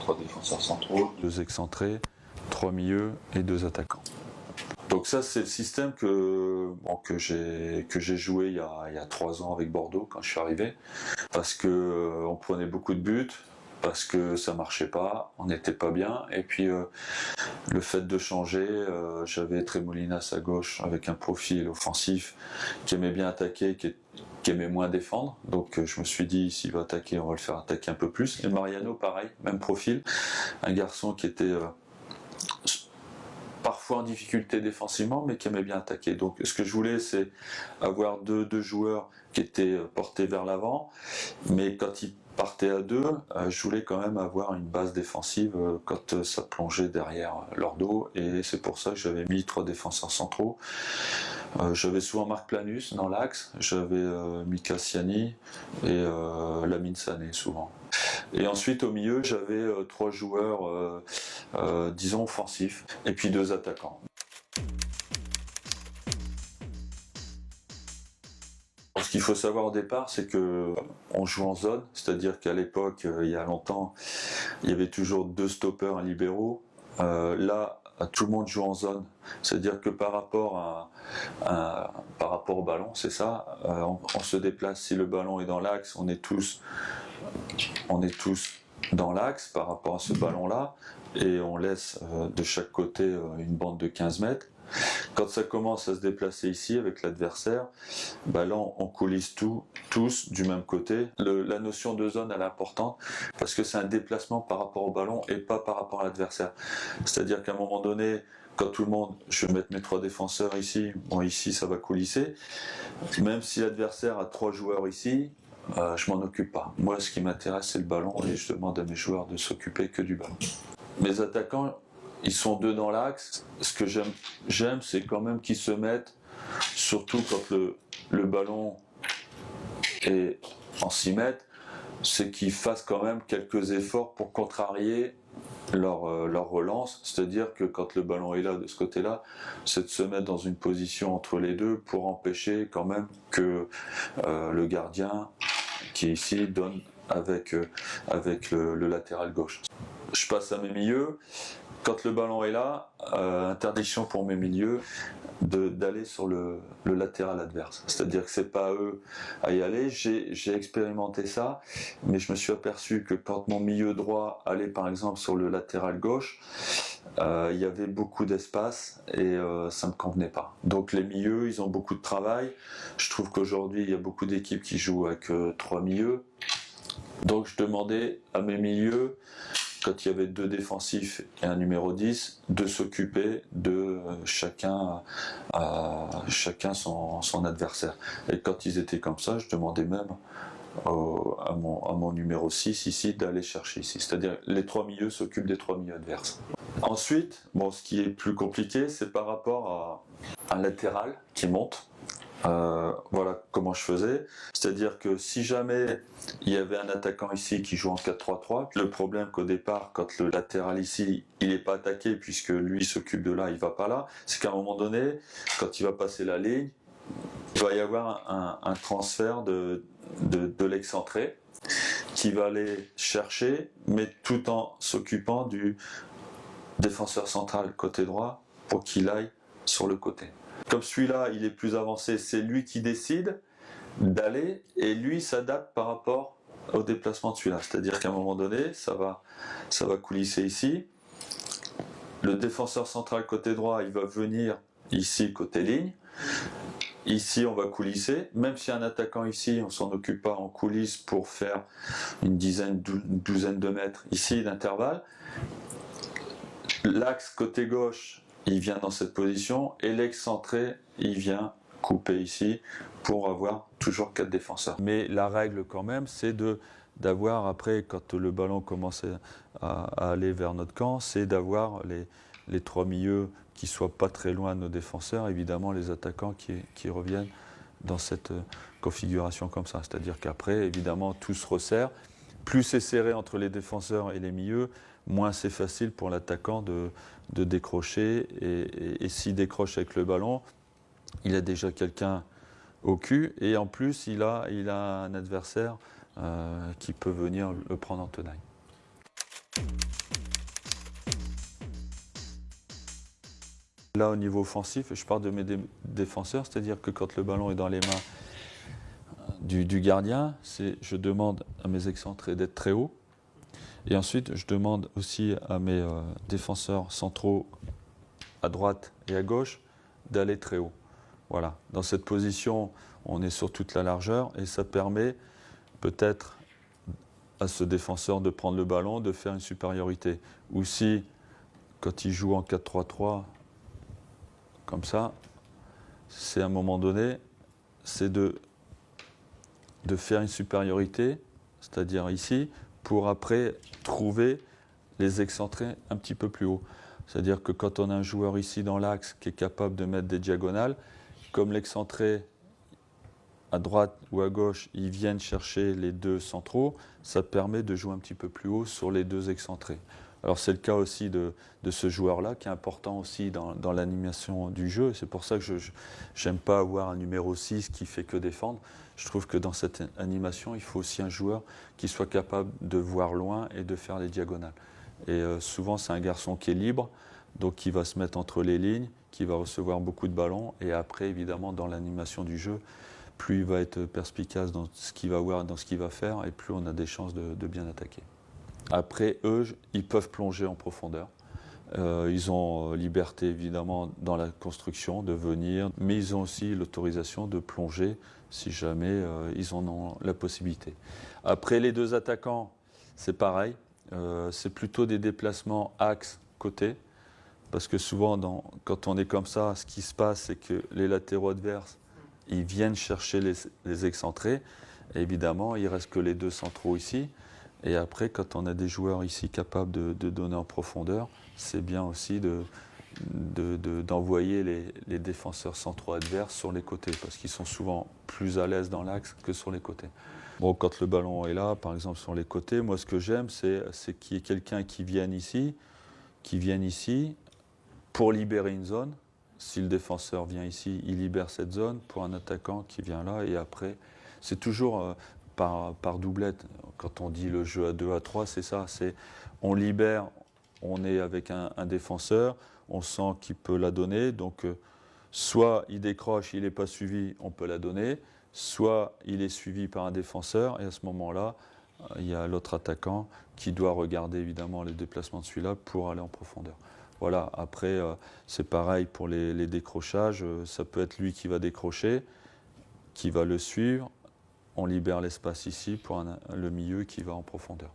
3 défenseurs centraux, 2 excentrés, 3 milieux et 2 attaquants. Donc ça, c'est le système que j'ai joué il y a 3 ans avec Bordeaux quand je suis arrivé, parce que on prenait beaucoup de buts, parce que ça marchait pas, on n'était pas bien, et puis le fait de changer, j'avais Tremolinas à gauche avec un profil offensif qui aimait bien attaquer, qui aimait moins défendre, donc je me suis dit s'il va attaquer, on va le faire attaquer un peu plus. Et Mariano pareil, même profil, un garçon qui était parfois en difficulté défensivement, mais qui aimait bien attaquer. Donc ce que je voulais, c'est avoir deux joueurs qui étaient portés vers l'avant, mais quand ils partaient à deux, je voulais quand même avoir une base défensive quand ça plongeait derrière leur dos, et c'est pour ça que j'avais mis 3 défenseurs centraux. J'avais souvent Marc Planus dans l'axe, j'avais Mika Siani et Lamine Sané souvent. Et ensuite au milieu j'avais 3 joueurs disons offensifs et puis 2 attaquants. Ce qu'il faut savoir au départ, c'est que on joue en zone, c'est-à-dire qu'à l'époque, il y a longtemps, il y avait toujours 2 stoppers, un libéraux. Là, tout le monde joue en zone, c'est-à-dire que par rapport au ballon, c'est ça, on se déplace. Si le ballon est dans l'axe, on est tous dans l'axe par rapport à ce ballon-là, et on laisse de chaque côté une bande de 15 mètres. Quand ça commence à se déplacer ici avec l'adversaire, là on coulisse tous du même côté. La notion de zone elle est importante parce que c'est un déplacement par rapport au ballon et pas par rapport à l'adversaire. C'est-à-dire qu'à un moment donné, quand tout le monde, je vais mettre mes 3 défenseurs ici, bon ici ça va coulisser, même si l'adversaire a 3 joueurs ici, je m'en occupe pas. Moi ce qui m'intéresse c'est le ballon et je demande à mes joueurs de s'occuper que du ballon. Mes attaquants, ils sont 2 dans l'axe. Ce que j'aime, c'est quand même qu'ils se mettent, surtout quand le ballon est en 6 mètres, c'est qu'ils fassent quand même quelques efforts pour contrarier leur relance. C'est-à-dire que quand le ballon est là, de ce côté-là, c'est de se mettre dans une position entre les deux pour empêcher quand même que le gardien qui est ici donne avec le latéral gauche. Je passe à mes milieux. Quand le ballon est là, interdiction pour mes milieux d'aller sur le latéral adverse. C'est-à-dire que c'est pas à eux à y aller. J'ai expérimenté ça, mais je me suis aperçu que quand mon milieu droit allait par exemple sur le latéral gauche, il y avait beaucoup d'espace et ça me convenait pas. Donc les milieux, ils ont beaucoup de travail. Je trouve qu'aujourd'hui, il y a beaucoup d'équipes qui jouent avec 3 milieux. Donc je demandais à mes milieux, quand il y avait 2 défensifs et un numéro 10, de s'occuper de chacun son adversaire. Et quand ils étaient comme ça, je demandais même à mon numéro 6 ici d'aller chercher ici. C'est-à-dire les 3 milieux s'occupent des 3 milieux adverses. Ensuite, ce qui est plus compliqué, c'est par rapport à un latéral qui monte. Voilà comment je faisais, c'est-à-dire que si jamais il y avait un attaquant ici qui joue en 4-3-3, le problème qu'au départ, quand le latéral ici, il n'est pas attaqué puisque lui s'occupe de là, il va pas là, c'est qu'à un moment donné, quand il va passer la ligne, il va y avoir un transfert de l'excentré qui va aller chercher, mais tout en s'occupant du défenseur central côté droit pour qu'il aille sur le côté. Comme celui-là, il est plus avancé, c'est lui qui décide d'aller et lui s'adapte par rapport au déplacement de celui-là. C'est-à-dire qu'à un moment donné, ça va coulisser ici. Le défenseur central côté droit, il va venir ici côté ligne. Ici, on va coulisser. Même s'il y a un attaquant ici, on s'en occupe pas, on coulisse pour faire une douzaine de mètres ici d'intervalle. L'axe côté gauche, il vient dans cette position et l'excentré, il vient couper ici pour avoir toujours 4 défenseurs. Mais la règle quand même, c'est d'avoir après, quand le ballon commence à aller vers notre camp, c'est d'avoir les 3 milieux qui soient pas très loin de nos défenseurs, évidemment les attaquants qui reviennent dans cette configuration comme ça. C'est-à-dire qu'après, évidemment, tout se resserre. Plus c'est serré entre les défenseurs et les milieux, moins c'est facile pour l'attaquant de décrocher. Et s'il décroche avec le ballon, il a déjà quelqu'un au cul. Et en plus, il a un adversaire qui peut venir le prendre en tenaille. Là, au niveau offensif, je parle de mes défenseurs, c'est-à-dire que quand le ballon est dans les mains du gardien, je demande à mes excentrés d'être très hauts. Et ensuite, je demande aussi à mes défenseurs centraux à droite et à gauche d'aller très haut. Voilà. Dans cette position, on est sur toute la largeur et ça permet peut-être à ce défenseur de prendre le ballon, de faire une supériorité. Ou si, quand il joue en 4-3-3, comme ça, c'est à un moment donné, c'est de faire une supériorité, c'est-à-dire ici, pour après trouver les excentrés un petit peu plus haut. C'est-à-dire que quand on a un joueur ici dans l'axe qui est capable de mettre des diagonales, comme l'excentré à droite ou à gauche, ils viennent chercher les deux centraux, ça permet de jouer un petit peu plus haut sur les deux excentrés. Alors c'est le cas aussi de ce joueur-là, qui est important aussi dans l'animation du jeu. C'est pour ça que je n'aime pas avoir un numéro 6 qui fait que défendre. Je trouve que dans cette animation, il faut aussi un joueur qui soit capable de voir loin et de faire les diagonales. Et souvent, c'est un garçon qui est libre, donc qui va se mettre entre les lignes, qui va recevoir beaucoup de ballons. Et après, évidemment, dans l'animation du jeu, plus il va être perspicace dans ce qu'il va voir, dans ce qu'il va faire, et plus on a des chances de bien attaquer. Après, eux, ils peuvent plonger en profondeur. Ils ont liberté, évidemment, dans la construction, de venir, mais ils ont aussi l'autorisation de plonger si jamais ils en ont la possibilité. Après, les deux attaquants, c'est pareil. C'est plutôt des déplacements axe-côté, parce que souvent, quand on est comme ça, ce qui se passe, c'est que les latéraux adverses, ils viennent chercher les excentrés. Et évidemment, il ne reste que les deux centraux ici. Et après, quand on a des joueurs ici capables de donner en profondeur, c'est bien aussi d'envoyer les défenseurs centraux adverses sur les côtés, parce qu'ils sont souvent plus à l'aise dans l'axe que sur les côtés. Bon, quand le ballon est là, par exemple sur les côtés, moi ce que j'aime, c'est qu'il y ait quelqu'un qui vienne ici pour libérer une zone. Si le défenseur vient ici, il libère cette zone pour un attaquant qui vient là, et après, c'est toujours par doublette. Quand on dit le jeu à 2, à 3, c'est ça. On libère, on est avec un défenseur, on sent qu'il peut la donner. Donc, soit il décroche, il n'est pas suivi, on peut la donner. Soit il est suivi par un défenseur, et à ce moment-là, il y a l'autre attaquant qui doit regarder évidemment les déplacements de celui-là pour aller en profondeur. Voilà, après, c'est pareil pour les décrochages. Ça peut être lui qui va décrocher, qui va le suivre. On libère l'espace ici pour le milieu qui va en profondeur.